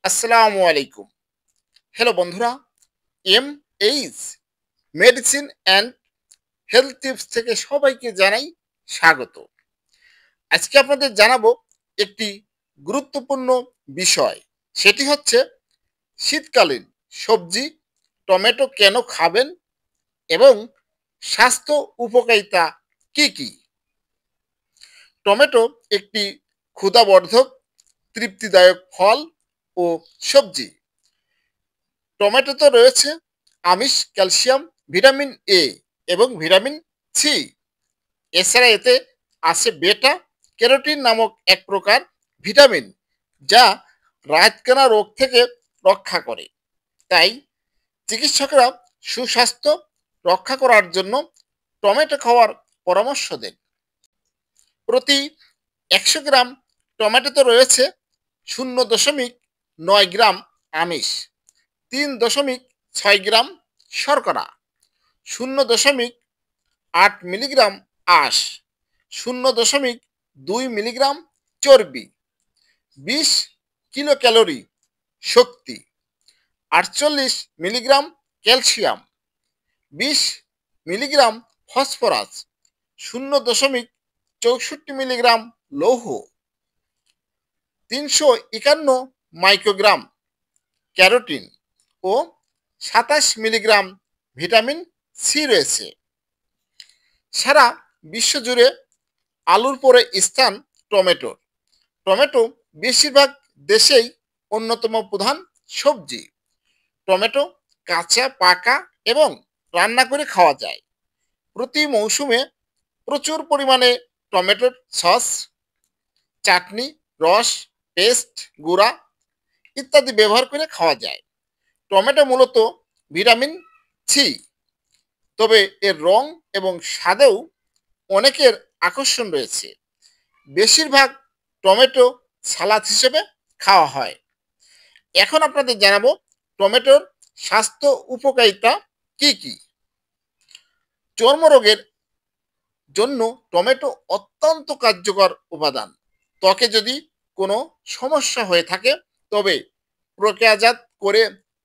আসসালামু আলাইকুম। হ্যালো বন্ধুরা, M H medicine and health tips থেকে সবাইকে জানাই স্বাগত। আজকে আপনাদের জানাবো একটি গুরুত্বপূর্ণ বিষয়। সেটি হচ্ছে শীতকালীন সবজি টমেটো কেন খাবেন এবং স্বাস্থ্য উপকারিতা কি কি। টমেটো একটি ক্ষুধাবর্ধক, তৃপ্তিদায়ক ফল ও সবজি। টমেটোতে রয়েছে আমিষ, ক্যালসিয়াম, ভিটামিন এ এবং ভিটামিন সি। এছাড়া এতে আছে বেটা ক্যারোটিন নামক এক প্রকার ভিটামিন, যা রাতকানা রোগ থেকে রক্ষা করে। তাই চিকিৎসকরা সুস্বাস্থ্য রক্ষা করার জন্য টমেটো খাওয়ার পরামর্শ দেন। প্রতি ১০০ গ্রাম টমেটোতে রয়েছে ০.৯ গ্রাম আমিষ, ৩.৬ গ্রাম শর্করা, ০.৮ মিলিগ্রাম আঁশ, ০.২ মিলিগ্রাম চর্বি, ২০ কিলো ক্যালোরি শক্তি, ৪৮ milligram calcium, ২০ milligram phosphorus, ০.৬৪ milligram লৌহ, ৩৫১ মাইক্রোগ্রাম ক্যারোটিন ও ২৭ মিলিগ্রাম ভিটামিন সি রয়েছে। সারা বিশ্বজুড়ে আলুর পরে স্থান টমেটোর। টমেটো বেশিরভাগ দেশেই অন্যতম প্রধান সবজি। টমেটো কাঁচা, পাকা এবং রান্না করে খাওয়া যায়। প্রতি মৌসুমে প্রচুর পরিমাণে টমেটোর সস, চাটনি, রস, পেস্ট, গুঁড়া ইত্যাদি ব্যবহার করে খাওয়া যায়। টমেটো মূলত ভিটামিন সি, তবে এর রং এবং স্বাদেও অনেকের আকর্ষণ রয়েছে। বেশিরভাগ টমেটো সালাদ হিসেবে খাওয়া হয়। এখন আপনাদের জানাবো টমেটোর স্বাস্থ্য উপকারিতা কি কি। চর্মরোগের জন্য টমেটো অত্যন্ত কার্যকর উপাদান। ত্বকে যদি কোনো সমস্যা হয়ে থাকে তবে প্রক্রিয়াজাত করে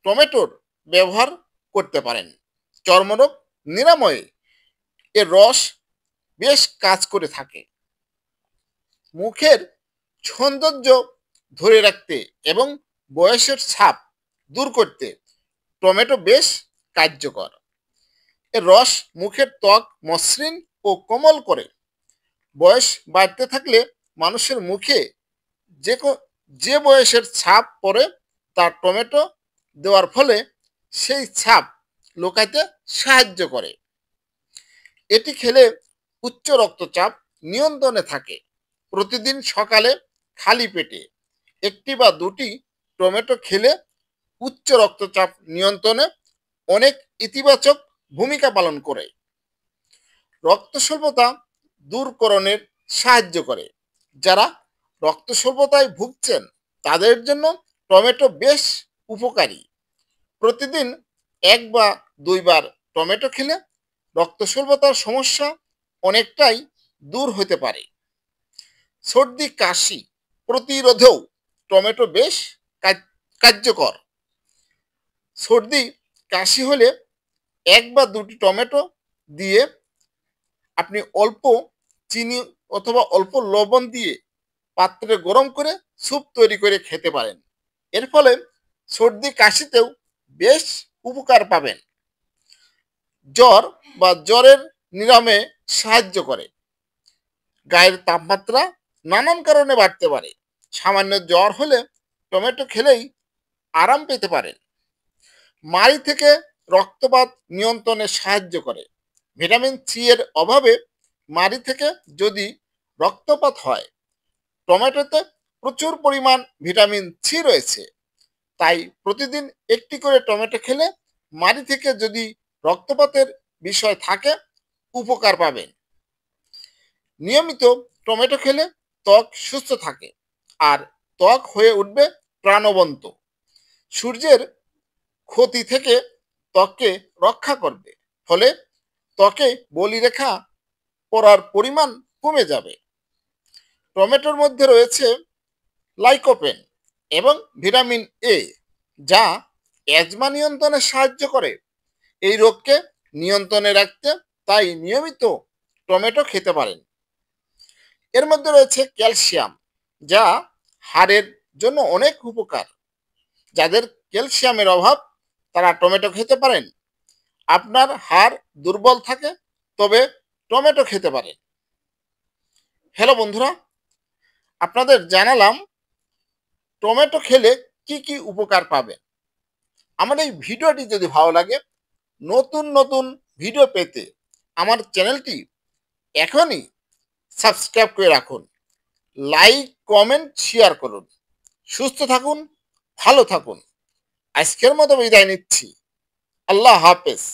টমেটোর ব্যবহার করতে পারেন। চর্মরোগ নিরাময়ে এর রস বেশ কাজ করে থাকে। মুখের সৌন্দর্য ধরে রাখতে এবং বয়সের ছাপ দূর করতে টমেটো বেশ কার্যকর। এর রস মুখের ত্বক মসৃণ ও কোমল করে। বয়স বাড়তে থাকলে মানুষের মুখে যে যে বয়সের ছাপ পড়ে তা টমেটো দেওয়ার ফলে সেই ছাপ লুকাতে সাহায্য করে। এটি খেলে উচ্চ রক্তচাপ নিয়ন্ত্রণে থাকে। প্রতিদিন সকালে খালি পেটে একটি বা দুটি টমেটো খেলে উচ্চ রক্তচাপ নিয়ন্ত্রণে অনেক ইতিবাচক ভূমিকা পালন করে। রক্ত স্বল্পতা দূরকরণের সাহায্য করে। যারা রক্ত স্বল্পতায় ভুগছেন তাদের জন্য টমেটো বেশ উপকারী। প্রতিদিন ১ বা ২ বার টমেটো খেলে রক্ত স্বল্পতার সমস্যা অনেকটাই দূর হতে পারে। সর্দি কাশি প্রতিরোধেও টমেটো বেশ কার্যকর। সর্দি কাশি হলে ১ বা ২টি টমেটো দিয়ে আপনি অল্প চিনি অথবা অল্প লবণ দিয়ে পাত্রে গরম করে স্যুপ তৈরি করে খেতে পারেন। এর ফলে সর্দি কাশিতেও বেশ উপকার পাবেন। জ্বর বা জ্বরের নিরাময়ে সাহায্য করে। গায়ের তাপমাত্রা নানান কারণে বাড়তে পারে। সামান্য জ্বর হলে টমেটো খেলেই আরাম পেতে পারেন। মাড়ি থেকে রক্তপাত নিয়ন্ত্রণে সাহায্য করে। ভিটামিন সি এর অভাবে মাড়ি থেকে যদি রক্তপাত হয়, টমেটোতে প্রচুর পরিমাণ ভিটামিন সি রয়েছে। তাই প্রতিদিন একটি করে টমেটো খেলে মাড়ি থেকে যদি রক্তপাতের বিষয় থাকে উপকার পাবেন। নিয়মিত টমেটো খেলে ত্বক সুস্থ থাকে আর ত্বক হয়ে উঠবে প্রাণবন্ত। সূর্যের ক্ষতি থেকে ত্বককে রক্ষা করবে, ফলে ত্বকে বলিরেখা পড়ার পরিমাণ কমে যাবে। টমেটোর মধ্যে রয়েছে লাইকোপেন, এবং ভিটামিন এ, যা অ্যাজমা নিয়ন্ত্রণে সাহায্য করে এই রোগকে নিয়ন্ত্রণে রাখতে। তাই নিয়মিত টমেটো খেতে পারেন। এর মধ্যে রয়েছে ক্যালসিয়াম, যা হাড়ের জন্য অনেক উপকার। যাদের ক্যালসিয়ামের অভাব তারা টমেটো খেতে পারেন। আপনার হাড় দুর্বল থাকে তবে টমেটো খেতে পারেন। হ্যালো বন্ধুরা, আপনাদের জানালাম টমেটো খেলে কি কি উপকার পাবেন। আমার এই ভিডিওটি যদি ভালো লাগে, নতুন নতুন ভিডিও পেতে আমার চ্যানেলটি এখনই সাবস্ক্রাইব করে রাখুন। লাইক, কমেন্ট, শেয়ার করুন। সুস্থ থাকুন, ভালো থাকুন। আজকের মতো বিদায় নিচ্ছি। আল্লাহ হাফেজ।